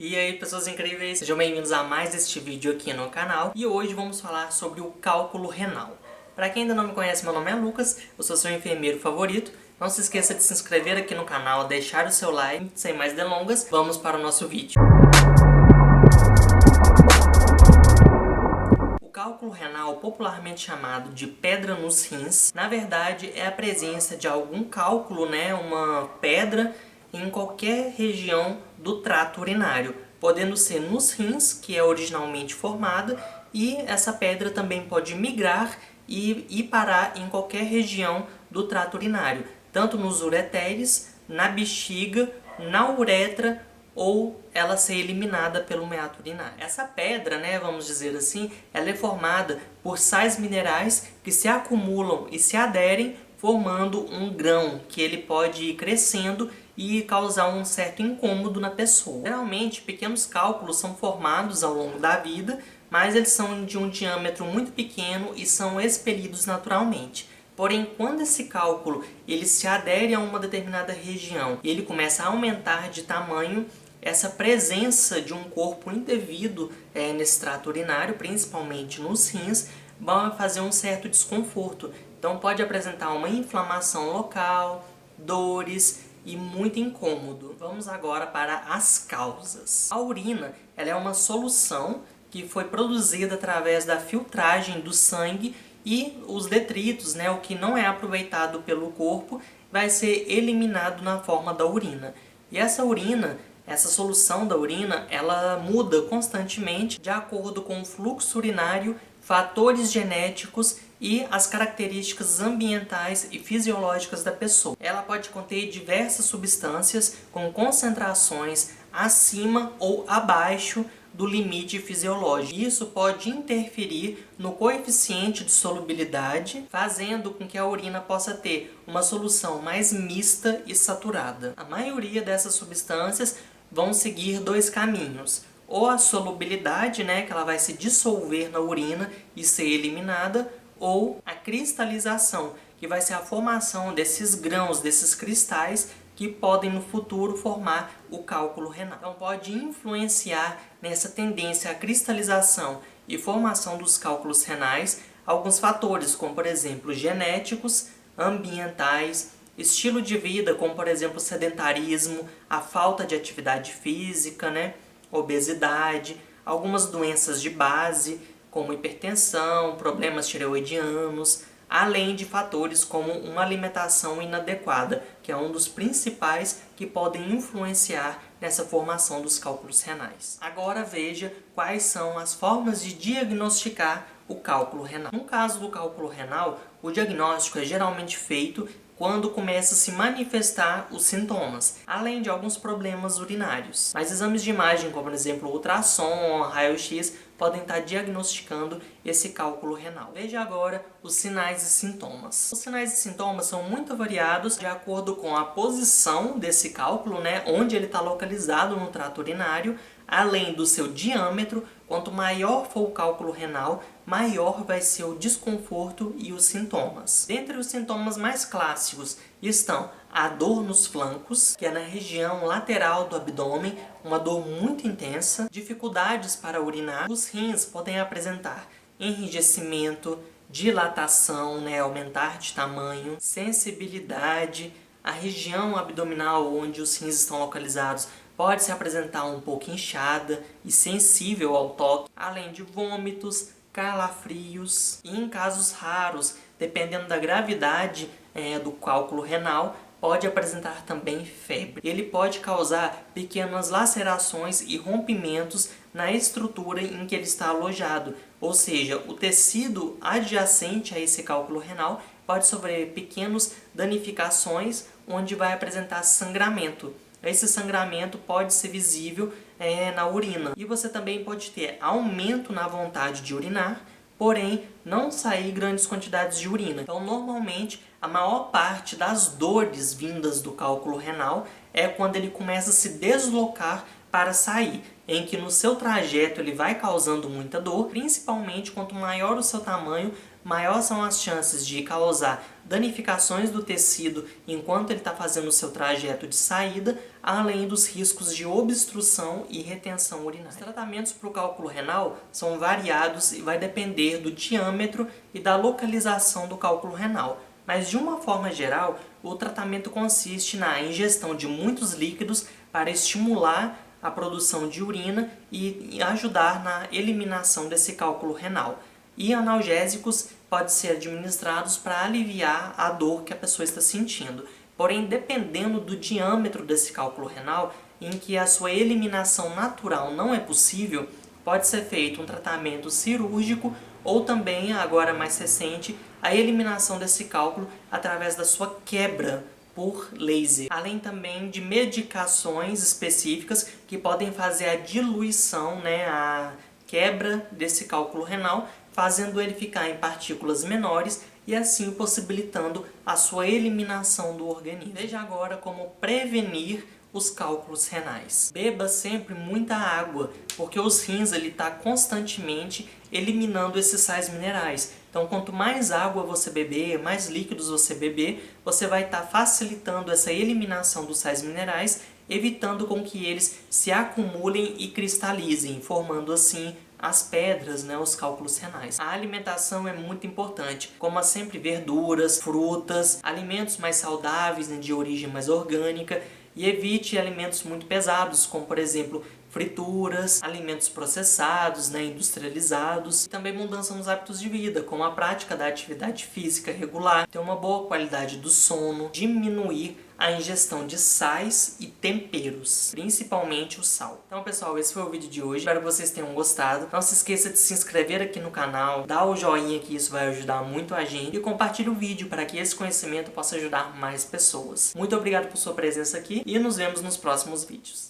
E aí, pessoas incríveis, sejam bem-vindos a mais este vídeo aqui no canal. E hoje vamos falar sobre o cálculo renal. Para quem ainda não me conhece, meu nome é Lucas, eu sou seu enfermeiro favorito. Não se esqueça de se inscrever aqui no canal, deixar o seu like. Sem mais delongas, vamos para o nosso vídeo. O cálculo renal, popularmente chamado de pedra nos rins, na verdade é a presença de algum cálculo, uma pedra, em qualquer região do trato urinário, podendo ser nos rins, que é originalmente formada, e essa pedra também pode migrar e ir parar em qualquer região do trato urinário, tanto nos ureteres, na bexiga, na uretra, ou ela ser eliminada pelo meato urinário. Essa pedra, vamos dizer assim, ela é formada por sais minerais que se acumulam e se aderem, formando um grão que ele pode ir crescendo e causar um certo incômodo na pessoa. Geralmente, pequenos cálculos são formados ao longo da vida, mas eles são de um diâmetro muito pequeno e são expelidos naturalmente. Porém, quando esse cálculo ele se adere a uma determinada região e ele começa a aumentar de tamanho, essa presença de um corpo indevido nesse trato urinário, principalmente nos rins, vai fazer um certo desconforto. Então pode apresentar uma inflamação local, dores e muito incômodo. Vamos agora para as causas. A urina ela é uma solução que foi produzida através da filtragem do sangue e os detritos, o que não é aproveitado pelo corpo, vai ser eliminado na forma da urina. E essa urina, essa solução da urina, ela muda constantemente de acordo com o fluxo urinário, fatores genéticos e as características ambientais e fisiológicas da pessoa. Ela pode conter diversas substâncias com concentrações acima ou abaixo do limite fisiológico. Isso pode interferir no coeficiente de solubilidade, fazendo com que a urina possa ter uma solução mais mista e saturada. A maioria dessas substâncias vão seguir dois caminhos. Ou a solubilidade, que ela vai se dissolver na urina e ser eliminada, ou a cristalização, que vai ser a formação desses grãos, desses cristais, que podem no futuro formar o cálculo renal. Então pode influenciar nessa tendência à cristalização e formação dos cálculos renais alguns fatores, como por exemplo genéticos, ambientais, estilo de vida, como por exemplo sedentarismo, a falta de atividade física, obesidade, algumas doenças de base, como hipertensão, problemas tireoidianos, além de fatores como uma alimentação inadequada, que é um dos principais que podem influenciar nessa formação dos cálculos renais. Agora veja quais são as formas de diagnosticar o cálculo renal. No caso do cálculo renal, o diagnóstico é geralmente feito quando começa a se manifestar os sintomas, além de alguns problemas urinários. Mas exames de imagem, como por exemplo ultrassom, raio-x, podem estar diagnosticando esse cálculo renal. Veja agora os sinais e sintomas. Os sinais e sintomas são muito variados de acordo com a posição desse cálculo, onde ele está localizado no trato urinário, além do seu diâmetro. Quanto maior for o cálculo renal, maior vai ser o desconforto e os sintomas. Dentre os sintomas mais clássicos estão a dor nos flancos, que é na região lateral do abdômen, uma dor muito intensa, dificuldades para urinar. Os rins podem apresentar enrijecimento, dilatação, aumentar de tamanho, sensibilidade. A região abdominal onde os rins estão localizados pode se apresentar um pouco inchada e sensível ao toque, além de vômitos, calafrios e, em casos raros, dependendo da gravidade do cálculo renal, pode apresentar também febre. Ele pode causar pequenas lacerações e rompimentos na estrutura em que ele está alojado, ou seja, o tecido adjacente a esse cálculo renal pode sofrer pequenas danificações, onde vai apresentar sangramento. Esse sangramento pode ser visível na urina. E você também pode ter aumento na vontade de urinar, porém não sair grandes quantidades de urina. Então, normalmente, a maior parte das dores vindas do cálculo renal é quando ele começa a se deslocar para sair, em que no seu trajeto ele vai causando muita dor, principalmente quanto maior o seu tamanho, maior são as chances de causar danificações do tecido enquanto ele está fazendo o seu trajeto de saída, além dos riscos de obstrução e retenção urinária. Os tratamentos para o cálculo renal são variados e vai depender do diâmetro e da localização do cálculo renal. Mas, de uma forma geral, o tratamento consiste na ingestão de muitos líquidos para estimular a produção de urina e ajudar na eliminação desse cálculo renal. E analgésicos podem ser administrados para aliviar a dor que a pessoa está sentindo. Porém, dependendo do diâmetro desse cálculo renal, em que a sua eliminação natural não é possível, pode ser feito um tratamento cirúrgico ou também, agora mais recente, a eliminação desse cálculo através da sua quebra por laser. Além também de medicações específicas que podem fazer a diluição, a quebra desse cálculo renal, fazendo ele ficar em partículas menores e assim possibilitando a sua eliminação do organismo. Veja agora como prevenir os cálculos renais. Beba sempre muita água, porque os rins está constantemente eliminando esses sais minerais. Então, quanto mais água você beber, mais líquidos você beber, você vai estar facilitando essa eliminação dos sais minerais, evitando com que eles se acumulem e cristalizem, formando assim as pedras, os cálculos renais. A alimentação é muito importante. Coma sempre verduras, frutas, alimentos mais saudáveis, de origem mais orgânica, e evite alimentos muito pesados, como por exemplo frituras, alimentos processados, industrializados. E também mudança nos hábitos de vida, como a prática da atividade física regular, ter uma boa qualidade do sono, diminuir a ingestão de sais e temperos, principalmente o sal. Então, pessoal, esse foi o vídeo de hoje. Espero que vocês tenham gostado. Não se esqueça de se inscrever aqui no canal, dar o joinha, que isso vai ajudar muito a gente, e compartilhe o vídeo para que esse conhecimento possa ajudar mais pessoas. Muito obrigado por sua presença aqui e nos vemos nos próximos vídeos.